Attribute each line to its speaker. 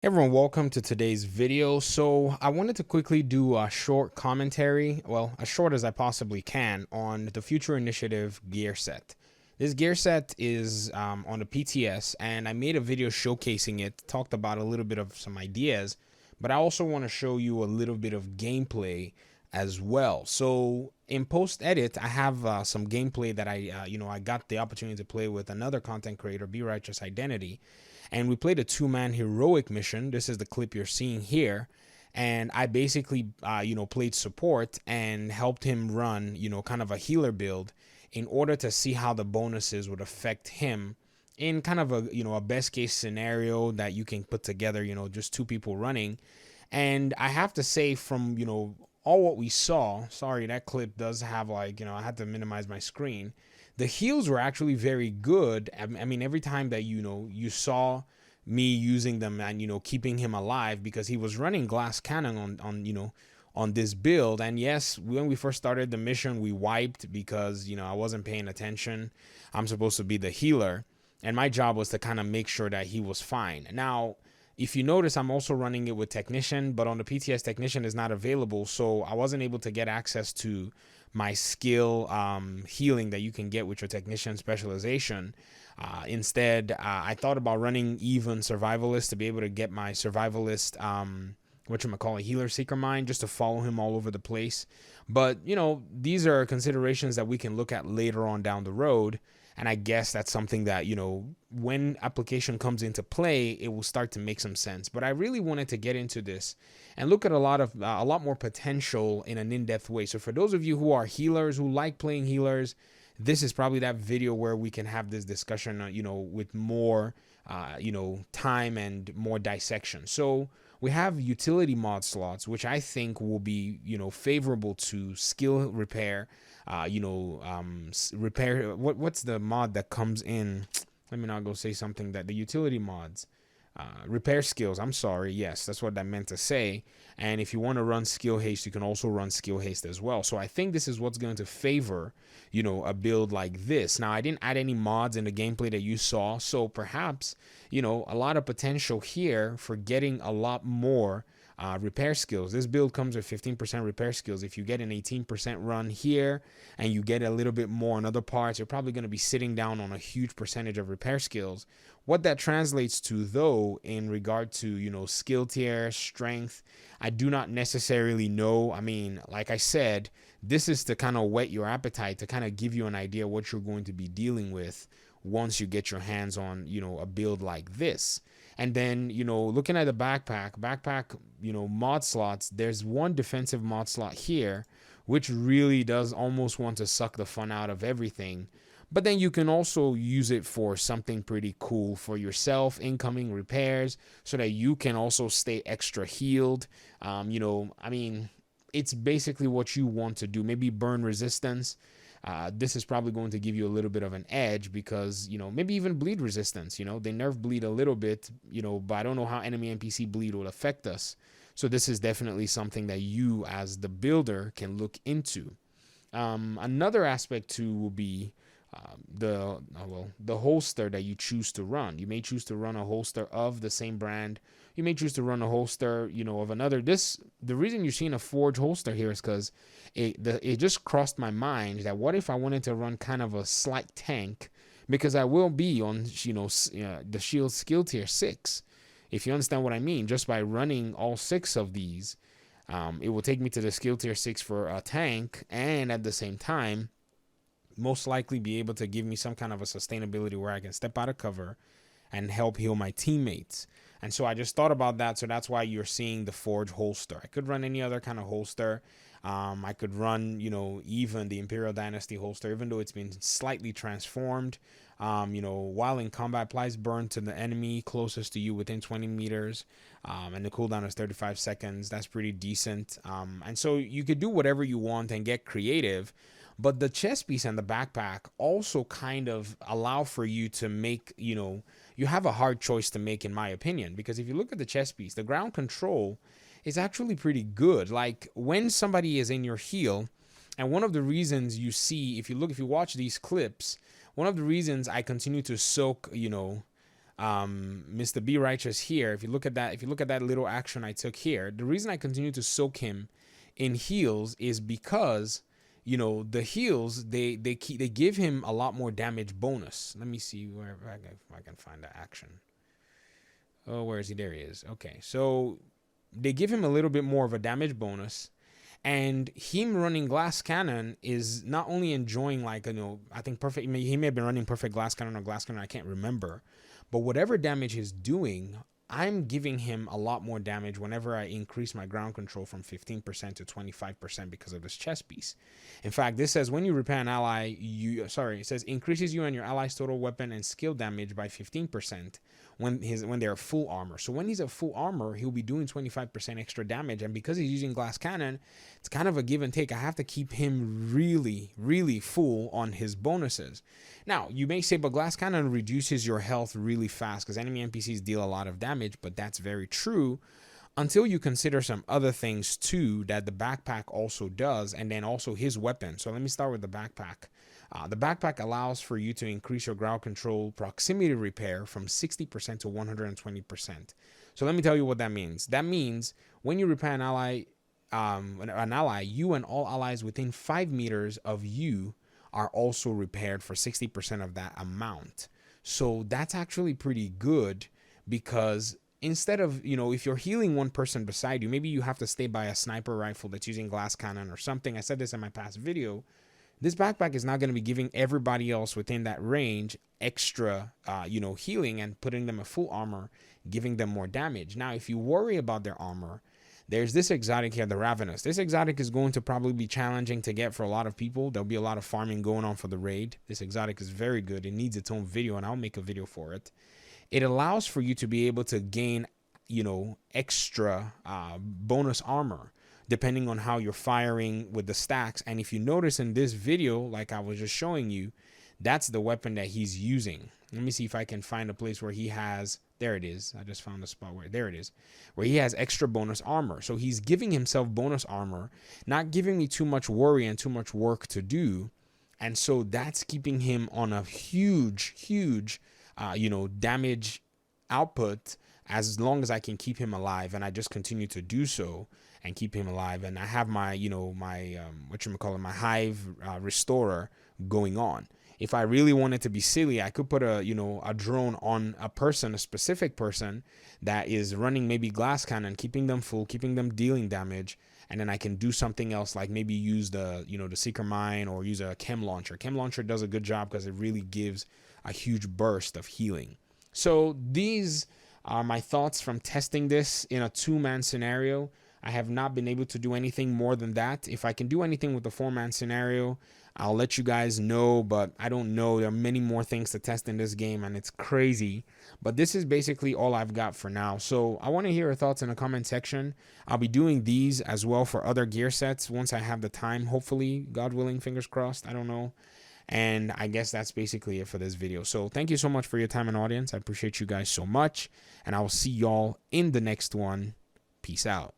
Speaker 1: Everyone, welcome to today's video. So I wanted to quickly do a short commentary, well, as short as I possibly can, on the Future Initiative gear set. This gear set is on the PTS, and I made a video showcasing it, talked about a little bit of some ideas, but I also want to show you a little bit of gameplay as well. So in post edit, I have some gameplay that I got the opportunity to play with another content creator, Be Righteous Identity, and we played a two-man heroic mission. This is the clip you're seeing here. And I basically, played support and helped him run, kind of a healer build in order to see how the bonuses would affect him in kind of a best case scenario that you can put together, just two people running. And I have to say, from, all what we saw, sorry, that clip does have I had to minimize my screen. The heals were actually very good. I mean, every time that you saw me using them and keeping him alive, because he was running glass cannon on this build. And yes, when we first started the mission, we wiped because I wasn't paying attention. I'm supposed to be the healer, and my job was to kind of make sure that he was fine. Now, if you notice, I'm also running it with Technician, but on the PTS, Technician is not available, so I wasn't able to get access to my skill healing that you can get with your Technician specialization. Instead, I thought about running even Survivalist to be able to get my Survivalist, whatchamacallit, Healer Seeker Mind, just to follow him all over the place. But, these are considerations that we can look at later on down the road. And I guess that's something that, when application comes into play, it will start to make some sense. But I really wanted to get into this and look at a lot more potential in an in-depth way. So for those of you who are healers, who like playing healers, this is probably that video where we can have this discussion, with more, time and more dissection. So we have utility mod slots, which I think will be, favorable to skill repair, repair. What's the mod that comes in? Let me not go say something that the utility mods. Repair skills. I'm sorry. Yes, that's what I meant to say. And if you want to run skill haste, you can also run skill haste as well. So I think this is what's going to favor, a build like this. Now, I didn't add any mods in the gameplay that you saw, so perhaps, a lot of potential here for getting a lot more repair skills. This build comes with 15% repair skills. If you get an 18% run here and you get a little bit more on other parts, you're probably going to be sitting down on a huge percentage of repair skills. What that translates to, though, in regard to, skill tier, strength, I do not necessarily know. I mean, like I said, this is to kind of whet your appetite, to kind of give you an idea what you're going to be dealing with once you get your hands on, a build like this. And then, looking at the backpack, mod slots, there's one defensive mod slot here, which really does almost want to suck the fun out of everything. But then you can also use it for something pretty cool for yourself, incoming repairs, so that you can also stay extra healed. I mean, it's basically what you want to do. Maybe burn resistance. This is probably going to give you a little bit of an edge because, maybe even bleed resistance. They nerf bleed a little bit, but I don't know how enemy NPC bleed will affect us. So this is definitely something that you as the builder can look into. Another aspect too will be the holster that you choose to run. You may choose to run a holster of the same brand. You may choose to run a holster, of another. The reason you're seeing a Forge holster here is because it just crossed my mind that what if I wanted to run kind of a slight tank, because I will be on the shield skill tier 6, if you understand what I mean. Just by running all 6 of these, it will take me to the skill tier 6 for a tank, and at the same time most likely be able to give me some kind of a sustainability where I can step out of cover and help heal my teammates. And so I just thought about that. So that's why you're seeing the Forge holster. I could run any other kind of holster. I could run, even the Imperial Dynasty holster, even though it's been slightly transformed. While in combat, applies burn to the enemy closest to you within 20 meters. And the cooldown is 35 seconds. That's pretty decent. And so you could do whatever you want and get creative. But the chest piece and the backpack also kind of allow for you to make, you have a hard choice to make, in my opinion, because if you look at the chest piece, the ground control is actually pretty good. Like when somebody is in your heal, and one of the reasons you see, if you watch these clips, one of the reasons I continue to soak, Mr. Be Righteous here, if you look at that little action I took here, the reason I continue to soak him in heals is because, you know, the heals, they give him a lot more damage bonus. Let me see where I can find the action. Oh, where is he? There he is. Okay, so they give him a little bit more of a damage bonus, and him running Glass Cannon is not only enjoying, like, you know, I think perfect. He may have been running Perfect Glass Cannon or Glass Cannon. I can't remember, but whatever damage he's doing, I'm giving him a lot more damage whenever I increase my ground control from 15% to 25% because of this chest piece. In fact, this says when you repair an ally, it says increases you and your ally's total weapon and skill damage by 15% when they're full armor. So when he's at full armor, he'll be doing 25% extra damage, and because he's using Glass Cannon, it's kind of a give and take. I have to keep him really, really full on his bonuses. Now, you may say, but Glass Cannon reduces your health really fast because enemy NPCs deal a lot of damage, but that's very true until you consider some other things too that the backpack also does, and then also his weapon. So let me start with the backpack. The backpack allows for you to increase your ground control proximity repair from 60% to 120%. So let me tell you what that means. That means when you repair an ally, you and all allies within 5 meters of you are also repaired for 60% of that amount. So that's actually pretty good, because instead of, you know, if you're healing one person beside you, maybe you have to stay by a sniper rifle that's using Glass Cannon or something. I said this in my past video. This backpack is not going to be giving everybody else within that range extra, healing and putting them in full armor, giving them more damage. Now, if you worry about their armor, there's this exotic here, the Ravenous. This exotic is going to probably be challenging to get for a lot of people. There'll be a lot of farming going on for the raid. This exotic is very good. It needs its own video, and I'll make a video for it. It allows for you to be able to gain, extra bonus armor depending on how you're firing with the stacks. And if you notice in this video, like I was just showing you, that's the weapon that he's using. Let me see if I can find a place where he has, there it is. I just found a spot where, there it is, where he has extra bonus armor. So he's giving himself bonus armor, not giving me too much worry and too much work to do. And so that's keeping him on a huge, damage output as long as I can keep him alive. And I just continue to do so and keep him alive. And I have my, my Hive Restorer going on. If I really wanted to be silly, I could put a drone on a specific person that is running maybe Glass Cannon, keeping them full, keeping them dealing damage. And then I can do something else, like maybe use the Seeker Mine or use a Chem Launcher. Chem Launcher does a good job because it really gives a huge burst of healing. So these are my thoughts from testing this in a 2-man scenario. I have not been able to do anything more than that. If I can do anything with the 4-man scenario, I'll let you guys know, but I don't know. There are many more things to test in this game, and it's crazy. But this is basically all I've got for now. So I want to hear your thoughts in the comment section. I'll be doing these as well for other gear sets once I have the time, hopefully, God willing, fingers crossed. I don't know. And I guess that's basically it for this video. So thank you so much for your time and audience. I appreciate you guys so much, and I will see y'all in the next one. Peace out.